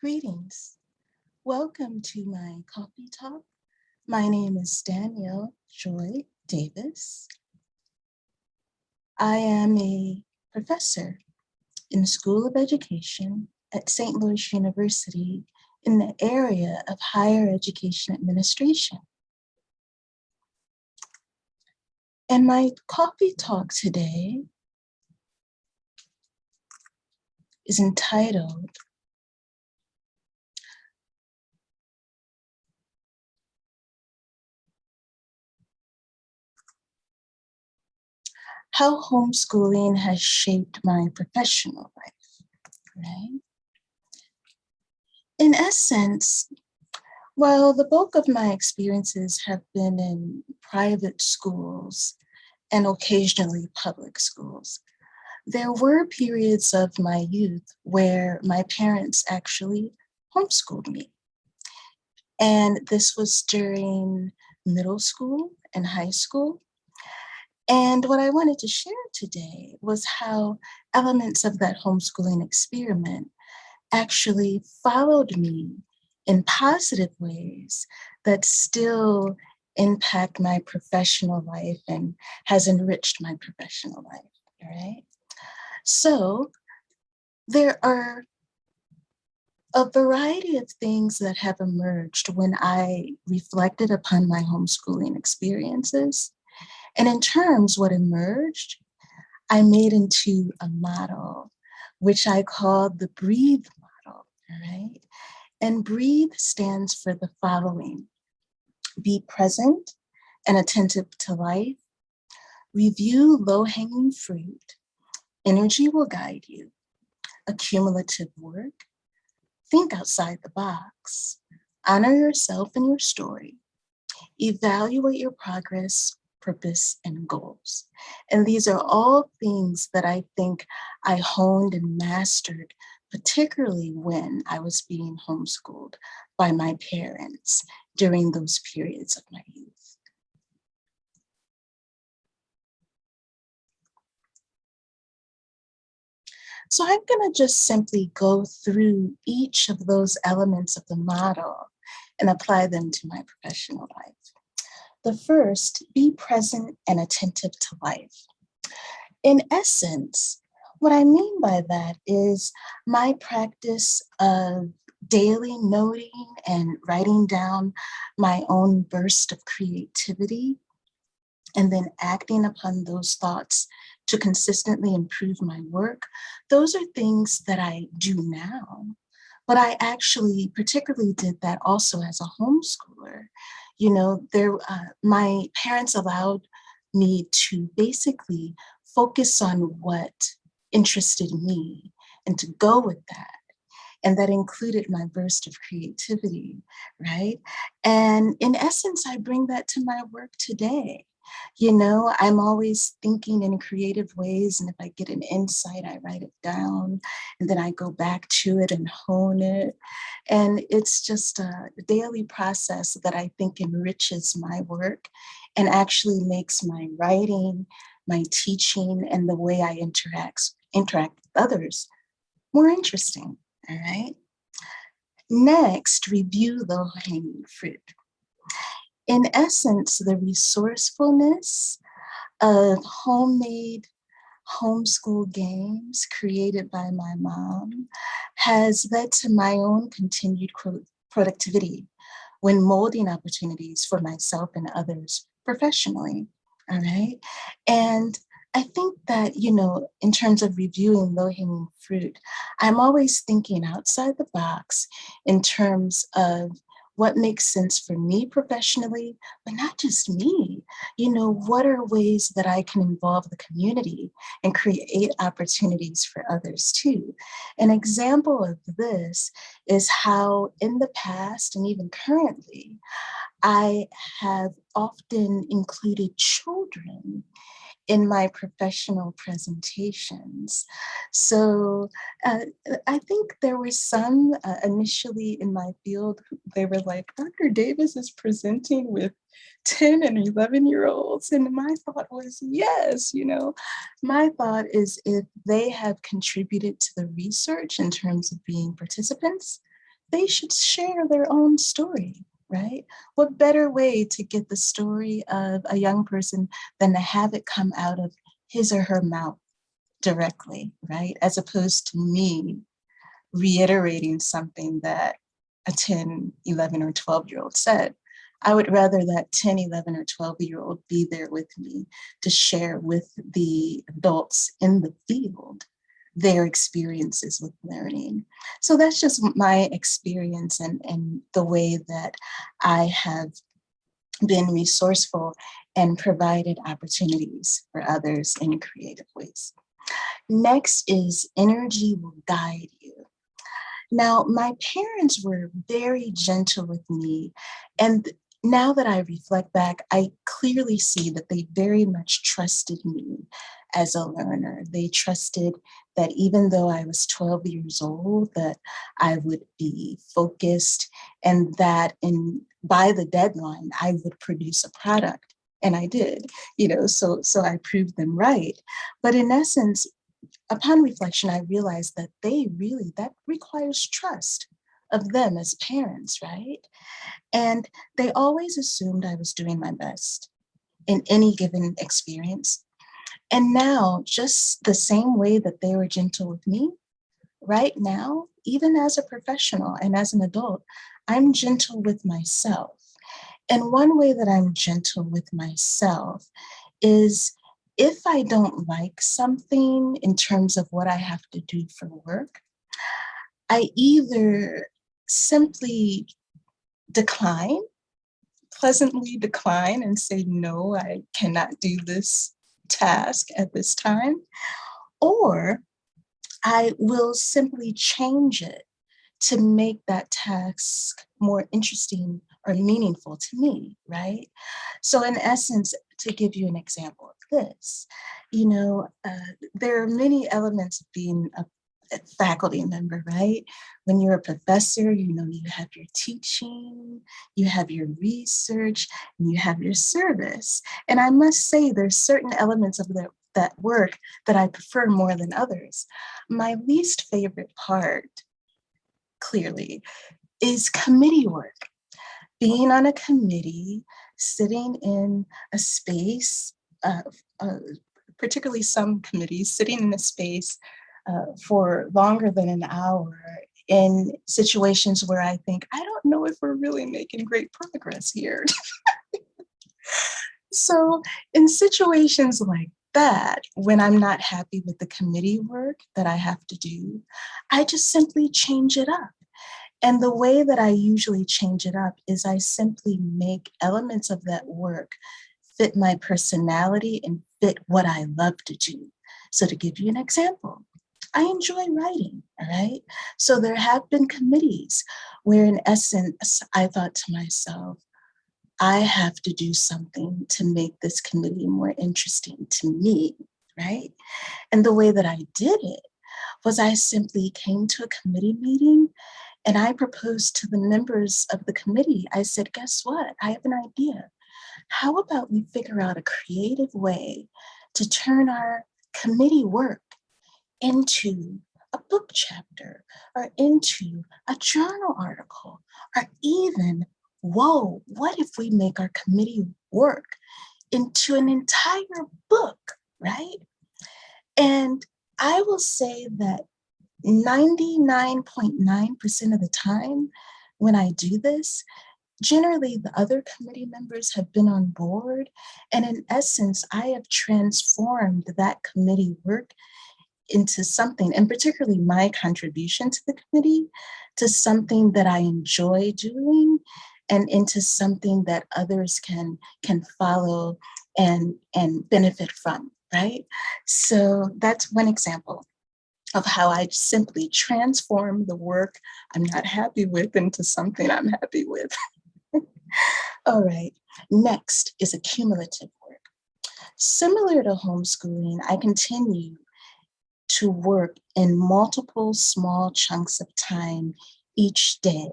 Greetings. Welcome to my coffee talk. My name is Dannielle Joy Davis. I am a professor in the School of Education at St. Louis University in the area of higher education administration. And my coffee talk today is entitled How Homeschooling Has Shaped My Professional Life, right? In essence, while the bulk of my experiences have been in private schools and occasionally public schools, there were periods of my youth where my parents actually homeschooled me. And this was during middle school and high school. And what I wanted to share today was how elements of that homeschooling experiment actually followed me in positive ways that still impact my professional life and has enriched my professional life, right? So there are a variety of things that have emerged when I reflected upon my homeschooling experiences. And in terms what emerged, I made into a model, which I called the BREATHE model, all right? And BREATHE stands for the following: be present and attentive to life, review low-hanging fruit, energy will guide you, accumulative work, think outside the box, honor yourself and your story, evaluate your progress, purpose, and goals. And these are all things that I think I honed and mastered, particularly when I was being homeschooled by my parents during those periods of my youth. So I'm going to just simply go through each of those elements of the model and apply them to my professional life. The first, be present and attentive to life. In essence, what I mean by that is my practice of daily noting and writing down my own burst of creativity and then acting upon those thoughts to consistently improve my work. Those are things that I do now. But I actually particularly did that also as a homeschooler. You know, my parents allowed me to basically focus on what interested me and to go with that. And that included my burst of creativity, right? And in essence, I bring that to my work today. You know, I'm always thinking in creative ways, and if I get an insight, I write it down, and then I go back to it and hone it. And it's just a daily process that I think enriches my work and actually makes my writing, my teaching, and the way I interact with others more interesting. All right. Next, review low-hanging fruit. In essence, the resourcefulness of homemade homeschool games created by my mom has led to my own continued productivity when molding opportunities for myself and others professionally. All right. And I think that, you know, in terms of reviewing low-hanging fruit, I'm always thinking outside the box in terms of what makes sense for me professionally, but not just me. You know, what are ways that I can involve the community and create opportunities for others too? An example of this is how in the past and even currently, I have often included children in my professional presentations. So I think there were some initially in my field, they were like, Dr. Davis is presenting with 10 and 11-year-olds. And my thought was, yes, you know, my thought is if they have contributed to the research in terms of being participants, they should share their own story, right? What better way to get the story of a young person than to have it come out of his or her mouth directly, right? As opposed to me reiterating something that a 10, 11, or 12-year-old said. I would rather that 10, 11, or 12-year-old be there with me to share with the adults in the field their experiences with learning. So that's just my experience and the way that I have been resourceful and provided opportunities for others in creative ways. Next is energy will guide you. Now, my parents were very gentle with me, and now that I reflect back, I clearly see that they very much trusted me as a learner. They trusted that even though I was 12 years old, that I would be focused and that by the deadline, I would produce a product. And I did, so I proved them right. But in essence, upon reflection, I realized that that requires trust of them as parents, right? And they always assumed I was doing my best in any given experience. And now, just the same way that they were gentle with me, right now, even as a professional and as an adult, I'm gentle with myself. And one way that I'm gentle with myself is if I don't like something in terms of what I have to do for work, I either simply decline, pleasantly decline, and say, no, I cannot do this task at this time, or I will simply change it to make that task more interesting or meaningful to me, right? So, in essence, to give you an example of this, there are many elements of being a faculty member, right? When you're a professor, you have your teaching, you have your research, and you have your service. And I must say, there's certain elements of that work that I prefer more than others. My least favorite part, clearly, is committee work. Being on a committee, sitting in a space, uh, uh, particularly some committees, sitting in a space for longer than an hour in situations where I think, I don't know if we're really making great progress here. So in situations like that, when I'm not happy with the committee work that I have to do, I just simply change it up. And the way that I usually change it up is I simply make elements of that work fit my personality and fit what I love to do. So to give you an example, I enjoy writing, all right? So there have been committees where in essence, I thought to myself, I have to do something to make this committee more interesting to me, right? And the way that I did it was I simply came to a committee meeting and I proposed to the members of the committee, I said, guess what? I have an idea. How about we figure out a creative way to turn our committee work into a book chapter or into a journal article, or even, whoa, what if we make our committee work into an entire book, right? And I will say that 99.9% of the time when I do this, generally the other committee members have been on board. And in essence, I have transformed that committee work into something, and particularly my contribution to the committee, to something that I enjoy doing and into something that others can follow and benefit from, right? So that's one example of how I simply transform the work I'm not happy with into something I'm happy with. All right, next is accumulative work. Similar to homeschooling, I continue to work in multiple small chunks of time each day,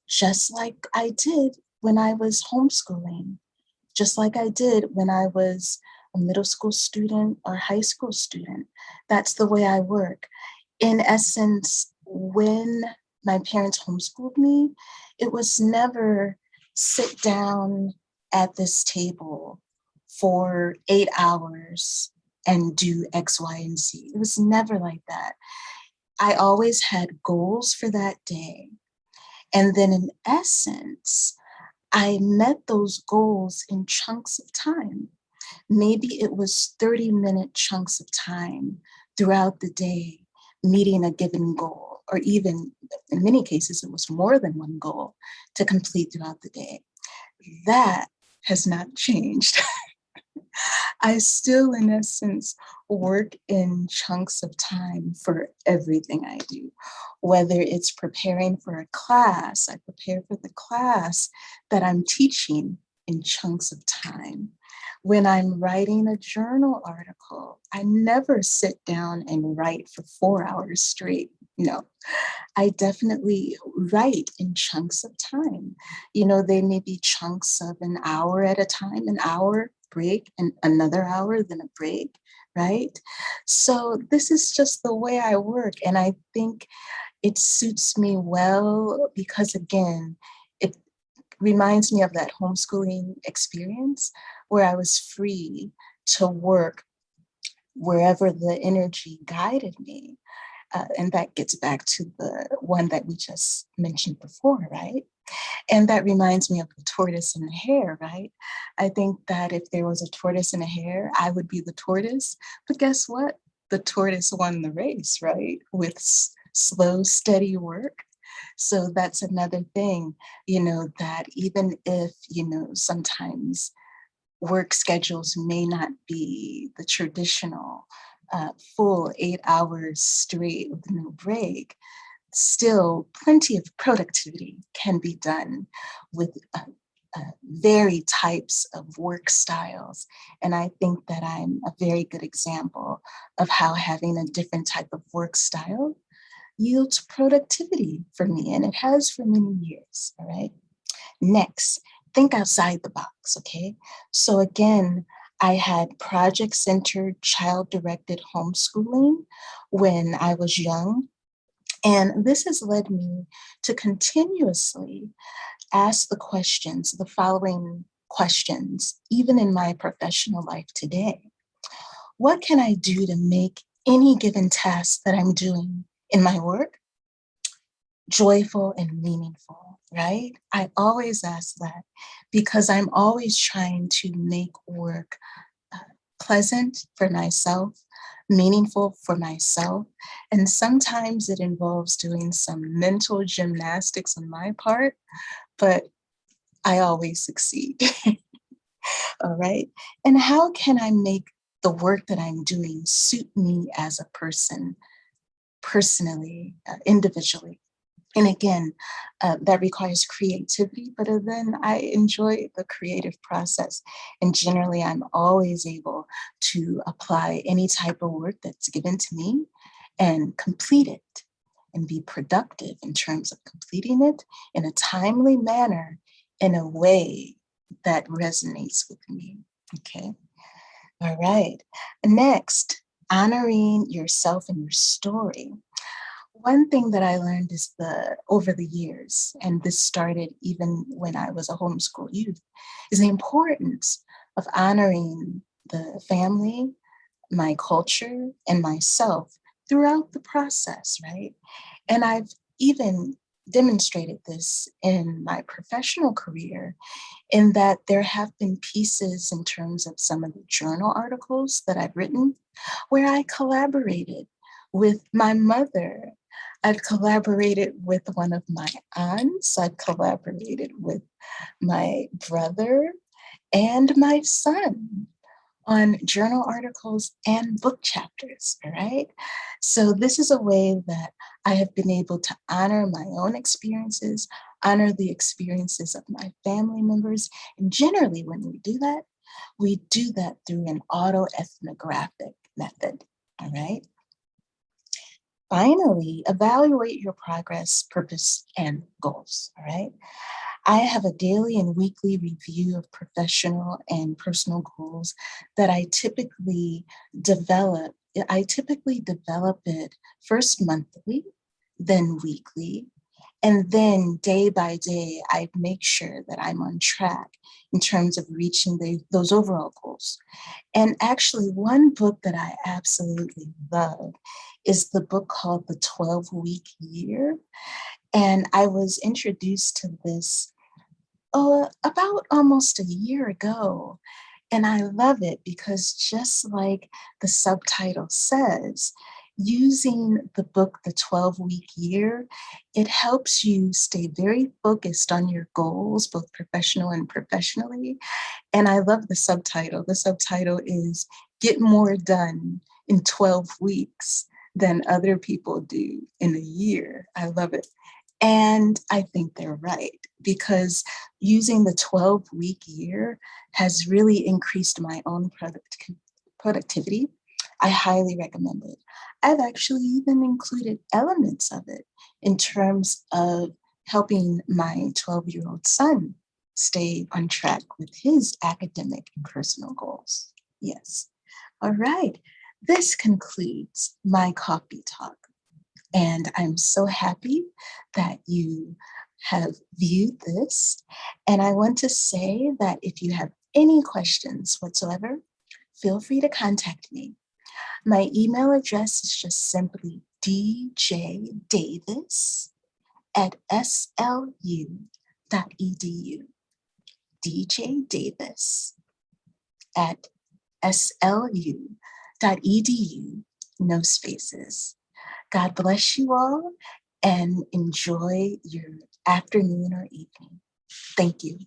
just like I did when I was homeschooling, just like I did when I was a middle school student or high school student. That's the way I work. In essence, when my parents homeschooled me, it was never sit down at this table for 8 hours and do X, Y, and Z. It was never like that. I always had goals for that day. And then in essence, I met those goals in chunks of time. Maybe it was 30-minute chunks of time throughout the day, meeting a given goal, or even in many cases, it was more than one goal to complete throughout the day. That has not changed. I still, in essence, work in chunks of time for everything I do. Whether it's preparing for a class, I prepare for the class that I'm teaching in chunks of time. When I'm writing a journal article, I never sit down and write for 4 hours straight. No, I definitely write in chunks of time. They may be chunks of an hour at a time, an hour break, and another hour, then a break, right? So this is just the way I work. And I think it suits me well because, again, it reminds me of that homeschooling experience where I was free to work wherever the energy guided me. And that gets back to the one that we just mentioned before, right? And that reminds me of the tortoise and the hare, right? I think that if there was a tortoise and a hare, I would be the tortoise. But guess what? The tortoise won the race, right? With slow, steady work. So that's another thing, that even if, sometimes work schedules may not be the traditional full 8 hours straight with no break, still plenty of productivity can be done with varied types of work styles. And I think that I'm a very good example of how having a different type of work style yields productivity for me, and it has for many years, all right? Next, think outside the box, okay? So again, I had project-centered, child-directed homeschooling when I was young, and this has led me to continuously ask the following questions, even in my professional life today. What can I do to make any given task that I'm doing in my work joyful and meaningful, right? I always ask that because I'm always trying to make work uh, pleasant for myself, meaningful for myself. And sometimes it involves doing some mental gymnastics on my part, but I always succeed. All right. And how can I make the work that I'm doing suit me as a person, personally, individually? And again, that requires creativity, but then I enjoy the creative process. And generally, I'm always able to apply any type of work that's given to me and complete it and be productive in terms of completing it in a timely manner in a way that resonates with me. Okay. All right. Next, honoring yourself and your story. One thing that I learned is over the years, and this started even when I was a homeschool youth, is the importance of honoring the family, my culture, and myself throughout the process, right? And I've even demonstrated this in my professional career in that there have been pieces in terms of some of the journal articles that I've written where I collaborated with my mother. I've collaborated with one of my aunts. I've collaborated with my brother and my son on journal articles and book chapters, all right? So this is a way that I have been able to honor my own experiences, honor the experiences of my family members. And generally, when we do that through an autoethnographic method, all right? Finally, evaluate your progress, purpose, and goals, all right? I have a daily and weekly review of professional and personal goals that I typically develop. I typically develop it first monthly, then weekly, And then day by day, I make sure that I'm on track in terms of reaching those overall goals. And actually, one book that I absolutely love is the book called The 12-Week Year. And I was introduced to this about almost a year ago. And I love it because just like the subtitle says, using the book, The 12-Week Year, it helps you stay very focused on your goals, both professional and professionally. And I love the subtitle. The subtitle is Get More Done in 12 Weeks Than Other People Do in a Year. I love it. And I think they're right because using the 12-week year has really increased my own productivity. I highly recommend it. I've actually even included elements of it in terms of helping my 12-year-old son stay on track with his academic and personal goals. Yes. All right. This concludes my coffee talk. And I'm so happy that you have viewed this. And I want to say that if you have any questions whatsoever, feel free to contact me. My email address is just simply djdavis@slu.edu. djdavis@slu.edu. No spaces. God bless you all and enjoy your afternoon or evening. Thank you.